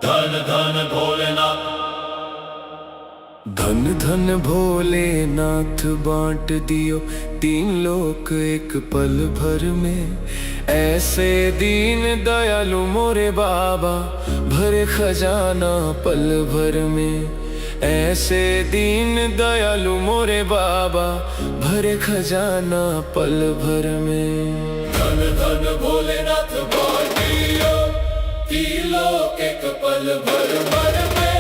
धन धन भोलेनाथ। धन धन भोलेनाथ बांट दियो तीन लोक एक पल भर में। ऐसे दीन दयालु मोरे बाबा भरे खजाना पल भर में। ऐसे दीन दयालु मोरे बाबा भरे खजाना पल भर में। धन धन भोलेनाथ बांट दियो तीन लोक एक पल भर में।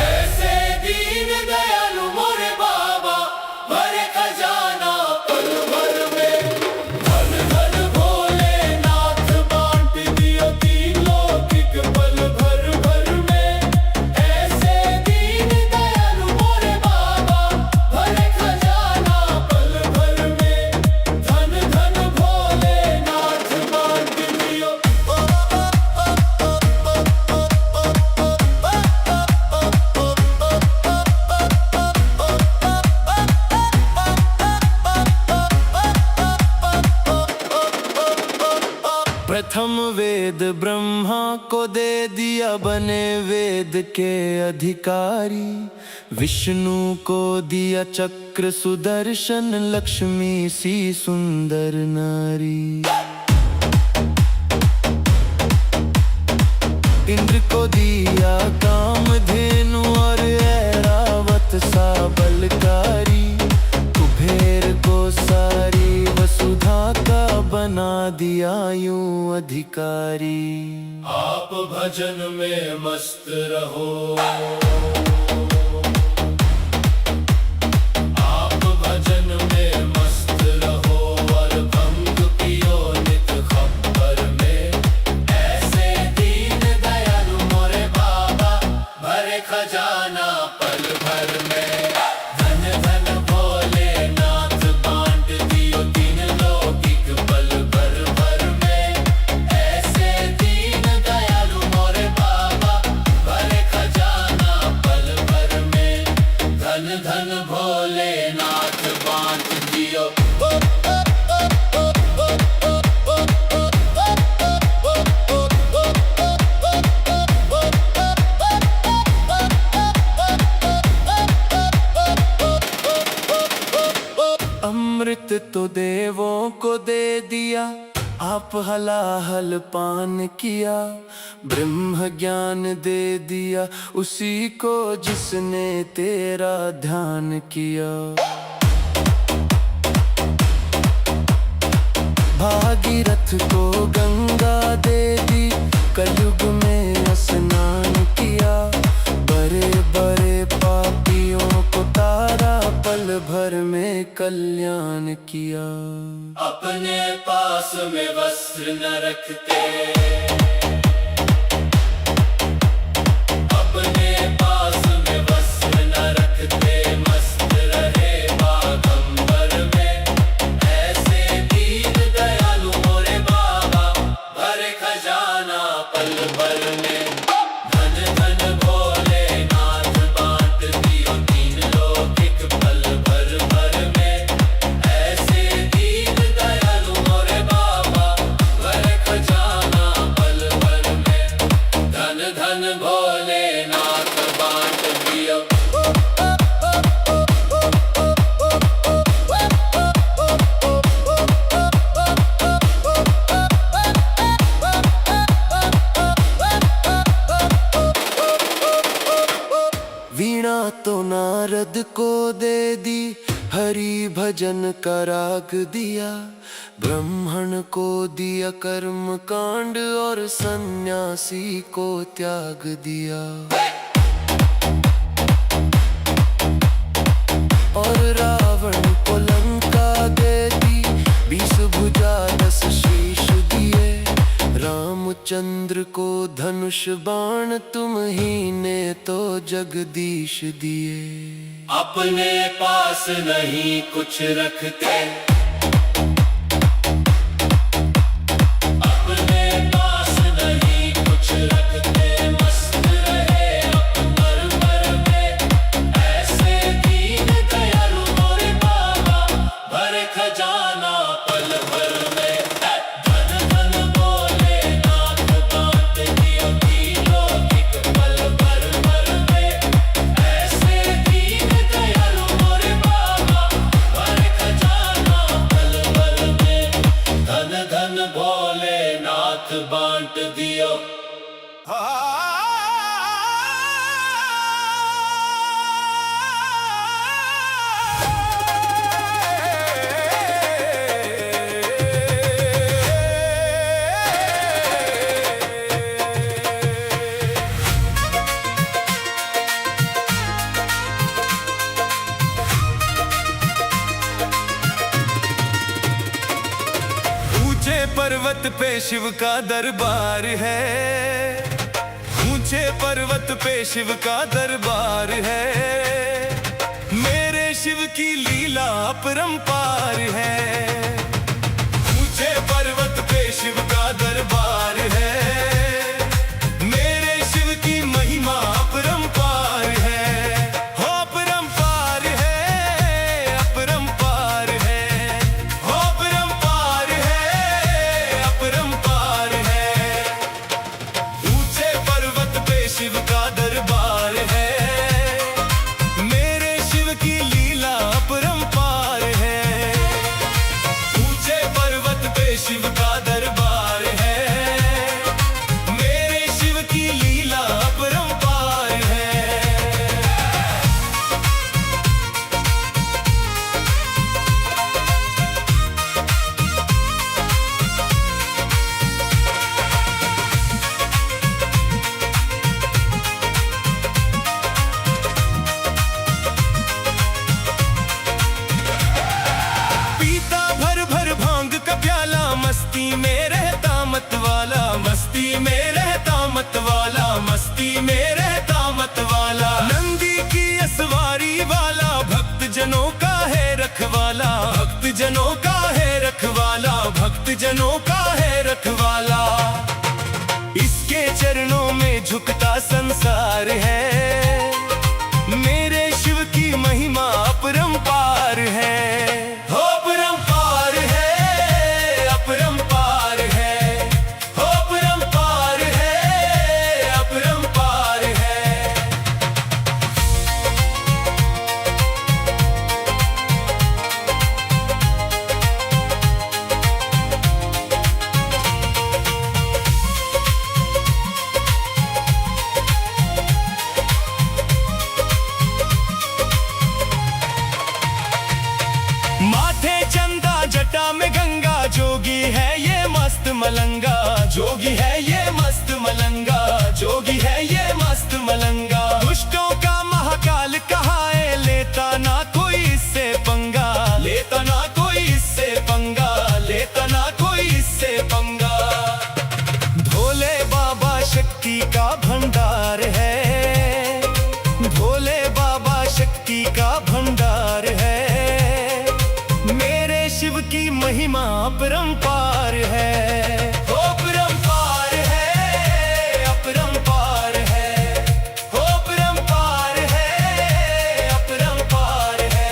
ऐसे दीन दयालु मोरे बाबा भरे खजाना पल भर में। धन धन भोलेनाथ बांट दियो तीन लोक एक पल भर में। ऐसे दीन दयालु मोरे बाबा भरे खजाना पल भर में। धन धन भोलेनाथ बांट दियो। प्रथम वेद ब्रह्मा को दे दिया बने वेद के अधिकारी। विष्णु को दिया चक्र सुदर्शन लक्ष्मी सी सुंदर नारी। इंद्र को दिया कामधेनु और ऐरावत सा बलकारी। कुबेर को सारी वसुधा का बना दिया यूं अधिकारी। आप भजन में मस्त रहो। आप भजन में मस्त रहो और भंग पियो नित खप्पर में। ऐसे दीन दयालु मोरे बाबा भरे खजाना पल भर में। धन धन भोलेनाथ बांट दियो तीन लोक एक पल भर में। ऐसे दीन दयालु मोरे बाबा भरे खजाना पल भर में। धन धन भोलेनाथ बांट दियो। अमृत तो देवों को दे दिया आप हलाहल पान किया। ब्रह्म ज्ञान दे दिया उसी को जिसने तेरा ध्यान किया। भागीरथ को गंगा दे दी कलयुग में स्नान किया। बड़े बड़े पापियों को तारा पल भर में कल्याण किया। अपने पास में वस्त्र न रखते। अपने पास में वस्त्र न रखते। मस्त रहे बागंबर में। ऐसे दीन दयालु मोरे बाबा भरे खजाना पल भर में। धन धन भोलेनाथ बांट दियो तीन लोक एक पल भर में। ऐसे दीन दयालु मोरे बाबा भरे खजाना पल भर में। धन धन भोलेनाथ बांट दियो। वीणा तो नारद को दे दी हरि भजन का राग दिया। ब्राह्मण को दिया कर्म कांड और सन्यासी को त्याग दिया। और रावण को लंका दे दी 20 भुजा 10 शीश दिए। रामचंद्र को धनुष बाण तुम ही ने तो जगदीश दिए। अपने पास नहीं कुछ रखते। अपने पास नहीं कुछ रखते। मस्त रहे अकबर में। ऐसे दीन दयालु मोरे बाबा भरे खजाना पल भर में। धन धन भोलेनाथ बांट दियो तीन लोक एक दियो। पर्वत पे शिव का दरबार है, ऊंचे पर्वत पे शिव का दरबार है। मेरे शिव की लीला अपरंपार है। ऊंचे पर्वत पे शिव का दरबार है, मेरे शिव की महिमा अपरंपार है। हो अपरंपार है, अपरंपार है, हो अपरंपार है, अपरंपार है। ऊंचे पर्वत पे शिव का दरबार है, मेरे शिव की लीला अपरंपार है। ऊंचे पर्वत पे शिव का दरबार है, मेरे शिव की लीला अपरंपार है। पीता भर भर भांग का प्याला, मस्ती में रहता मत वाला, मस्ती में रहता मत वाला, मस्ती में रहता मत वाला। नंदी की असवारी वाला, भक्त जनों का है रखवाला, भक्त जनों का है रखवाला, भक्त जनों का है रखवाला। इसके चरणों में झुकता संसार है, मेरे शिव की महिमा अपरंपार है। हो अपरंपार है, अपरंपार है, हो अपरंपार है, अपरंपार है। माथे चंदा जटा में गंगा, जोगी है ये मस्त मलंगा, जोगी है ये मस्त मलंगा, जोगी है ये मस्त मलंगा। दुष्टों का महाकाल कहाए, लेता ना कोई इससे पंगा, लेता ना कोई इससे पंगा, लेता ना कोई इससे पंगा। भोले बाबा शक्ति का भंडार है, भोले बाबा शक्ति का भंडार है। मेरे शिव की महिमा अपरंपार है। हो अपरंपार है, अपरंपार है, हो अपरंपार है, अपरंपार है।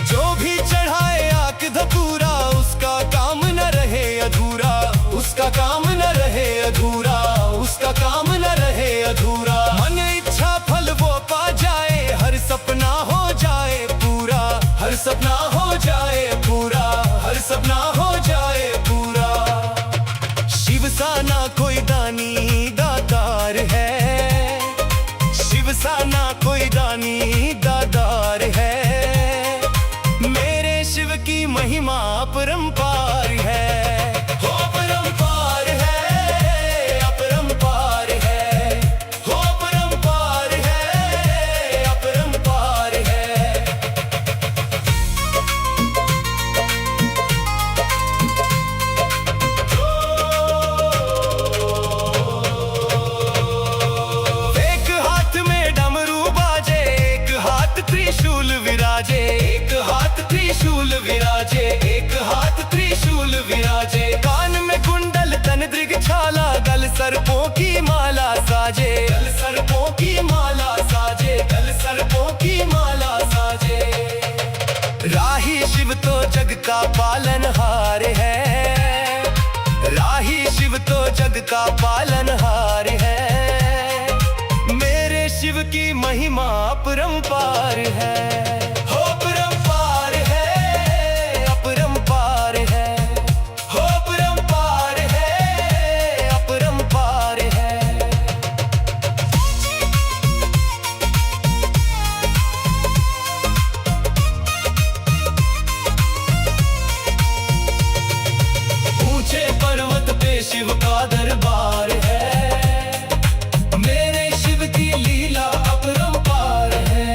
जो भी चढ़ाए आक धतूरा, उसका काम न रहे अधूरा, उसका काम न रहे अधूरा, उसका काम न रहे अधूरा। मन इच्छा फल वो पा जाए, हर सपना हो जाए पूरा, हर सपना हो जाए पूरा, हर सपना हो जाए पूरा। शिव सा ना कोई दानी दातार है, शिव सा ना कोई दानी दातार है। मेरे शिव की महिमा अपरंपार है। हो अपरंपार है, अपरंपार है, हो अपरंपार है, अपरंपार है। एक हाथ में डमरू बाजे, एक हाथ त्रिशूल विराजे, एक हाथ त्रिशूल विराजे, एक हाथ त्रिशूल विराजे। कान में कुंडल तन दृग छाला, गल सर्पों की माला साजे, गल सर्पों की माला साजे, गल सर्पों की माला साजे। राही शिव तो जग का पालनहार है, राही शिव तो जग का पालनहार है। मेरे शिव की महिमा अपरंपार है, हो अपरंपार है, अपरंपार है, हो अपरंपार है, अपरंपार है। ऊंचे पर्वत पे शिव का दरबार है, मेरे शिव की लीला अपरंपार है।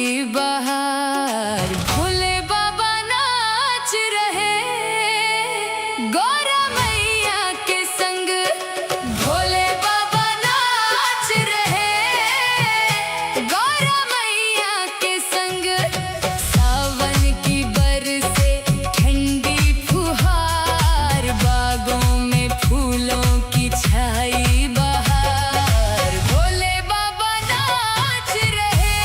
बहार। भोले बाबा नाच रहे गौरा मैया के संग। भोले बाबा नाच रहे गौरा मैया के संग। सावन की बरसे ठंडी फुहार, बागों में फूलों की छाई बहार। भोले बाबा नाच रहे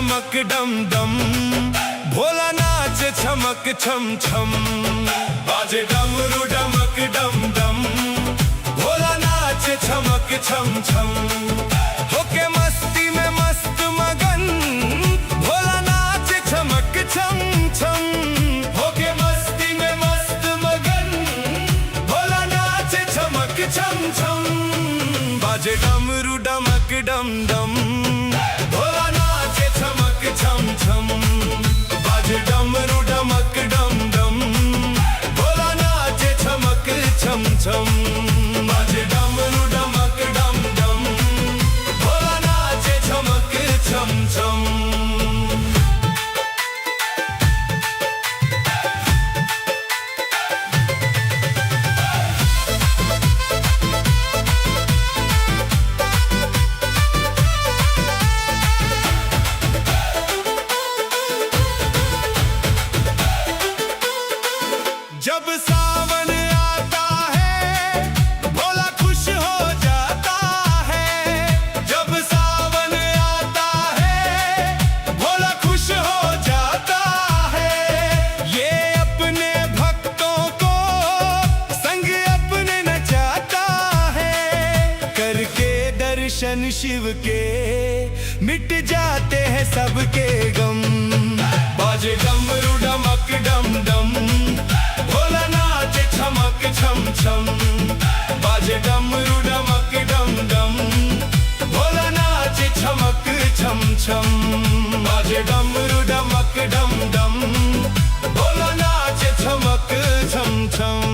डमक डम डम, भोला नाच छमक छम छम। बाजे डमरू डमक डम डम, भोला नाच छमक छम छम। होके मस्ती में मस्त मगन, भोला नाच छमक छम छम। होके मस्ती में मस्त मगन, भोला नाच छमक छम छम। बाजे डमरू डमक डम डम, भोला नाच छमक छम छम। बाजे डमरू डमक डम डम, भोला नाच छमक छम छम। बाजे डमरू डमक डम डम, भोला नाच छमक छम छम। जब सावन आता है, भोला खुश हो जाता है। जब सावन आता है, भोला खुश हो जाता है। ये अपने भक्तों को संग अपने नचाता है। करके दर्शन शिव के मिट जाते हैं सबके गम। बाजे डमरू डमक डम डम, भोला नाच छमक छम छम। बाजे डमरू डमक डम डम, भोला नाच छमक छम छम। बाजे डमरू डमक डम डम, भोला नाच छमक छम छम।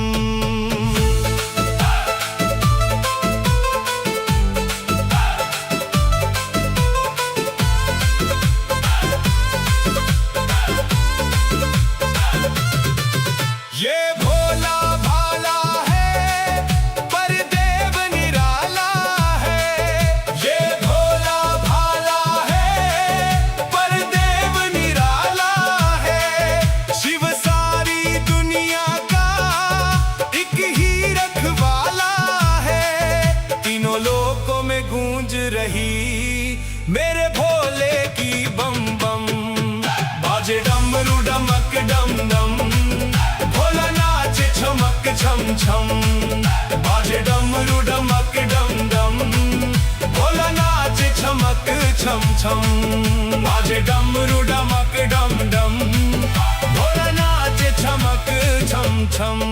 ये भोला भाला है, पर देव निराला है। ये भोला भाला है, पर देव निराला है। शिव सारी दुनिया का एक ही रखवाला है। तीनों लोकों में गूंज रही मेरे भोले की बम बम। बाजे डमरू डमक डम डम, भोला नाच छमक छम छम। बाजे डमरू डमक डम डम, भोला नाच छमक छम छम। बाजे डमरू डमक डम डम, भोला नाच छमक छम छम।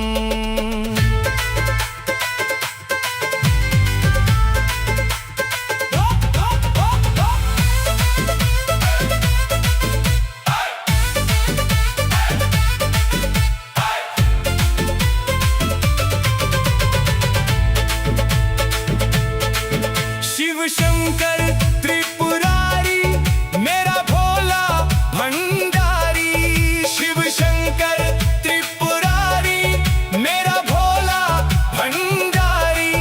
शिव शंकर त्रिपुरारी, मेरा भोला भंडारी। शिव शंकर त्रिपुरारी, मेरा भोला भंडारी।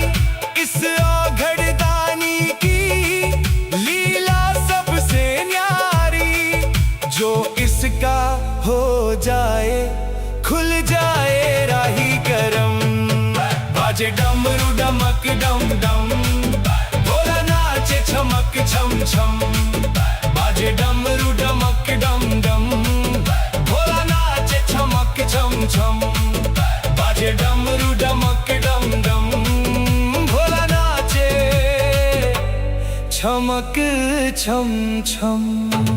इस औघड़ दानी की लीला सबसे न्यारी। जो इसका हो जाए, खुल जाए राही करम। बाजे डमरू डमक डम डम, भोला नाच छमक छम छम। बाजे डमरू डमक डम डम, भोला नाच छमक छम छम। बाजे डमरू डमक डम डम, भोला नाचे छमक छम छम।